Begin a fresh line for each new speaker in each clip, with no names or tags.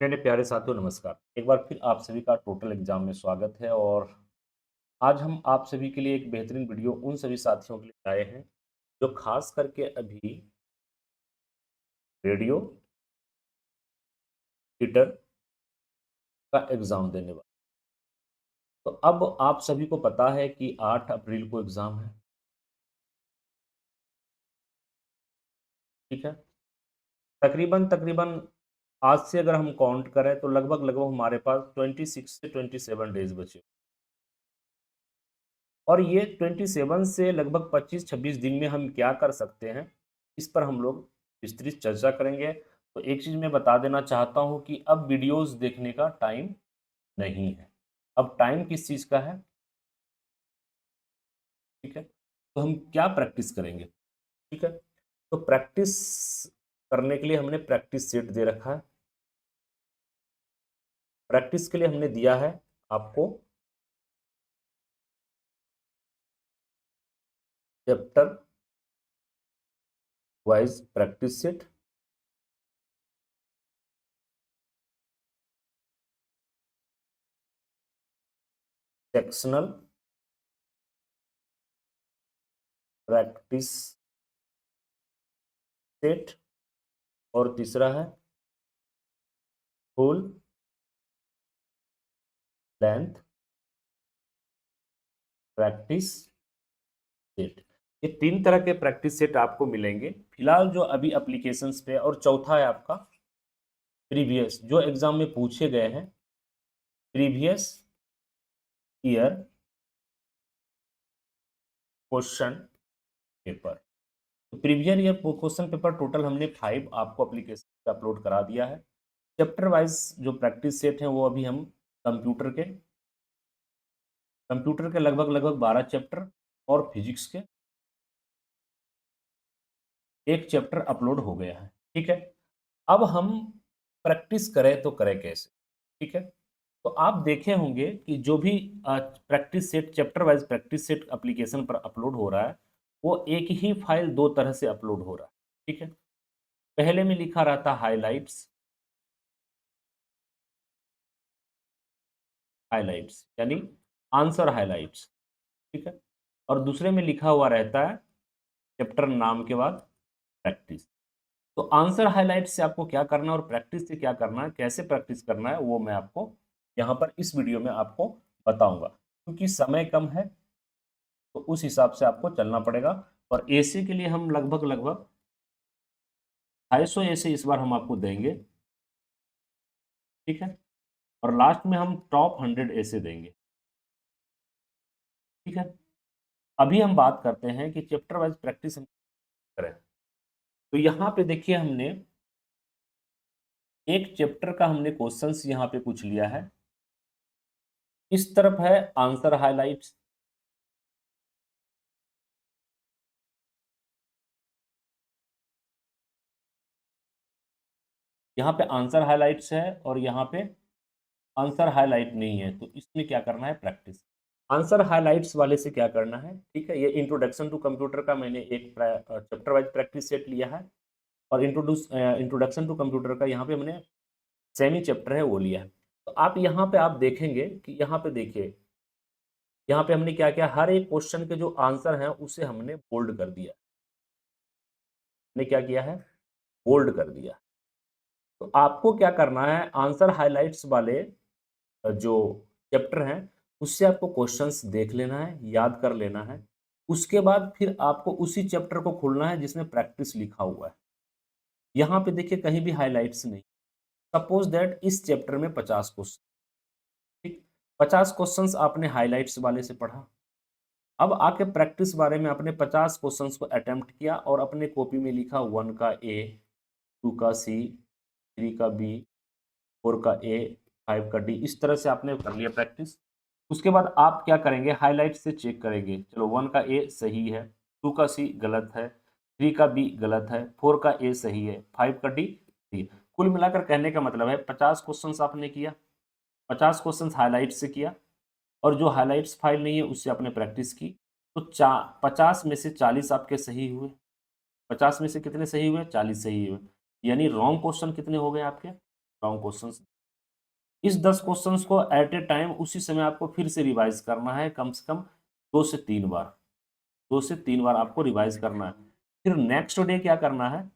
मेरे प्यारे साथियों नमस्कार। एक बार फिर आप सभी का टोटल एग्जाम में स्वागत है और आज हम आप सभी के लिए एक बेहतरीन वीडियो उन सभी साथियों के लिए लाए हैं जो खास करके अभी रेडियो हीटर का एग्जाम देने वाले। तो अब आप सभी को पता है कि 8 अप्रैल को एग्जाम है। ठीक है, तकरीबन तकरीबन आज से अगर हम काउंट करें तो लगभग लगभग हमारे पास 26 से 27 डेज बचे और ये 27 से लगभग 25-26 दिन में हम क्या कर सकते हैं, इस पर हम लोग विस्तृत चर्चा करेंगे। तो एक चीज़ मैं बता देना चाहता हूँ कि अब वीडियोस देखने का टाइम नहीं है। अब टाइम किस चीज़ का है? ठीक है, तो हम क्या प्रैक्टिस करेंगे? ठीक है, तो प्रैक्टिस करने के लिए हमने प्रैक्टिस सेट दे रखा है। प्रैक्टिस के लिए हमने दिया है आपको chapter wise practice set, sectional practice set और तीसरा है फुल लेंथ प्रैक्टिस सेट। ये 3 तरह के प्रैक्टिस सेट आपको मिलेंगे फिलहाल जो अभी एप्लीकेशंस पे। और चौथा है आपका प्रीवियस, जो एग्जाम में पूछे गए हैं प्रीवियस ईयर क्वेश्चन पेपर। तो previous year question paper total हमने 5 आपको एप्लीकेशन पे अपलोड करा दिया है। चैप्टर वाइज जो प्रैक्टिस सेट है वो अभी हम कंप्यूटर के कंप्यूटर के लगभग लगभग 12 चैप्टर और फिजिक्स के एक चैप्टर अपलोड हो गया है। ठीक है, अब हम प्रैक्टिस करें तो करें कैसे? ठीक है, तो आप देखे होंगे कि जो भी practice set chapter wise practice set application पर अपलोड हो रहा है वो एक ही फाइल 2 तरह से अपलोड हो रहा है। ठीक है, पहले में लिखा रहता हाइलाइट्स, हाइलाइट्स यानी आंसर हाइलाइट्स। ठीक है, और दूसरे में लिखा हुआ रहता है चैप्टर नाम के बाद प्रैक्टिस। तो आंसर हाइलाइट से आपको क्या करना है और प्रैक्टिस से क्या करना है, कैसे प्रैक्टिस करना है, वो मैं आपको यहाँ पर इस वीडियो में आपको बताऊंगा। क्योंकि समय कम है तो उस हिसाब से आपको चलना पड़ेगा। और एसे के लिए हम लगभग लगभग 250 एसे इस बार हम आपको देंगे। ठीक है, और लास्ट में हम टॉप 100 एसे देंगे। ठीक है, अभी हम बात करते हैं कि चैप्टर वाइज प्रैक्टिस हम करें। तो यहाँ पे देखिए हमने एक चैप्टर का हमने क्वेश्चंस यहाँ पे पूछ लिया है। इस तरफ है आंसर हाइलाइट्स, यहाँ पे आंसर हाइलाइट्स है और यहाँ पे आंसर हाइलाइट नहीं है। तो इसमें क्या करना है, प्रैक्टिस। आंसर हाइलाइट्स वाले से क्या करना है, ठीक है, ये इंट्रोडक्शन टू कंप्यूटर का मैंने एक चैप्टर वाइज प्रैक्टिस सेट लिया है और इंट्रोडक्शन टू कंप्यूटर का यहाँ पे मैंने सेमी चैप्टर है वो लिया है। तो आप यहाँ पे आप देखेंगे कि यहाँ पे देखिए, यहाँ पे हमने क्या किया, हर एक क्वेश्चन के जो आंसर हैं उसे हमने बोल्ड कर दिया। हमने क्या किया है, बोल्ड कर दिया। तो आपको क्या करना है, आंसर हाइलाइट्स वाले जो चैप्टर हैं उससे आपको क्वेश्चंस देख लेना है, याद कर लेना है। उसके बाद फिर आपको उसी चैप्टर को खोलना है जिसमें प्रैक्टिस लिखा हुआ है। यहाँ पे देखिए कहीं भी हाइलाइट्स नहीं। सपोज दैट इस चैप्टर में 50 क्वेश्चन, ठीक, 50 क्वेश्चंस आपने हाइलाइट्स वाले से पढ़ा। अब आके प्रैक्टिस बारे में आपने 50 क्वेश्चंस को अटेम्प्ट किया और अपने कॉपी में लिखा 1 का ए, 2 का सी, 3 का बी, 4 का ए, 5 का डी। इस तरह से आपने कर लिया प्रैक्टिस। उसके बाद आप क्या करेंगे, हाइलाइट से चेक करेंगे। चलो 1 का ए सही है, 2 का सी गलत है, 3 का बी गलत है, 4 का ए सही है, 5 का डी सही है। कुल मिलाकर कहने का मतलब है 50 क्वेश्चंस आपने किया, 50 क्वेश्चंस हाइलाइट से किया और जो हाइलाइट्स फाइल नहीं है उससे आपने प्रैक्टिस की। तो 50 में से 40 आपके सही हुए। 50 में से कितने सही हुए, 40 सही हुए। यानी रॉन्ग क्वेश्चन कितने हो गए आपके, रॉन्ग क्वेश्चन इस 10 क्वेश्चंस को एट ए टाइम उसी समय आपको फिर से रिवाइज करना है, कम से कम 2 से 3 बार, 2 से 3 बार आपको रिवाइज करना है। फिर नेक्स्ट डे क्या करना है,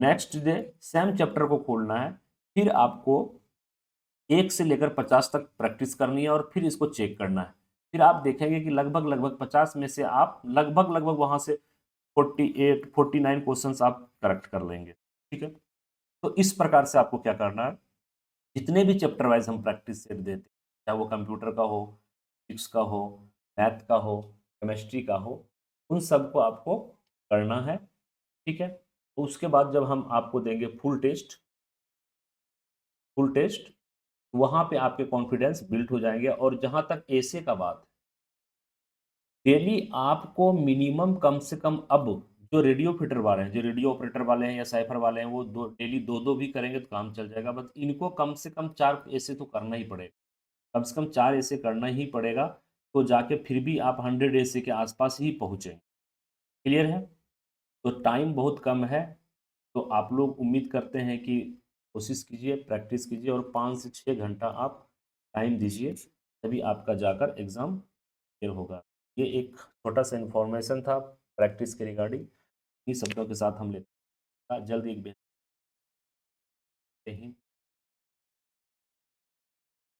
नेक्स्ट डे सेम चैप्टर को खोलना है, फिर आपको 1 से लेकर 50 तक प्रैक्टिस करनी है और फिर इसको चेक करना है। फिर आप देखेंगे कि लगभग 50 में से आप लगभग वहां से 48 49 क्वेश्चंस आप करेक्ट कर लेंगे। ठीक है, तो इस प्रकार से आपको क्या करना है, जितने भी चैप्टर वाइज हम प्रैक्टिस सेट देते हैं, चाहे वो कंप्यूटर का हो, फिजिक्स का हो, मैथ का हो, केमिस्ट्री का हो, उन सबको आपको करना है। ठीक है, तो उसके बाद जब हम आपको देंगे फुल टेस्ट, वहां पे आपके कॉन्फिडेंस बिल्ड हो जाएंगे। और जहां तक ऐसे का बात, डेली आपको मिनिमम कम से कम, अब जो रेडियो फिटर वाले हैं, जो रेडियो ऑपरेटर वाले हैं या साइफर वाले हैं, वो डेली दो दो भी करेंगे तो काम चल जाएगा, बस इनको कम से कम 4 ऐसे तो करना ही पड़ेगा, कम से कम 4 ऐसे करना ही पड़ेगा, तो जाके फिर भी आप 100 ऐसे के आसपास ही पहुंचेंगे। क्लियर है? तो टाइम बहुत कम है, तो आप लोग उम्मीद करते हैं कि कोशिश कीजिए, प्रैक्टिस कीजिए और 5 से 6 घंटा आप टाइम दीजिए, तभी आपका जाकर एग्ज़ाम क्लियर होगा। ये एक छोटा सा इन्फॉर्मेशन था प्रैक्टिस के रिगार्डिंग। इन्हीं शब्दों के साथ हम लेते हैं जल्द एक बेहतर।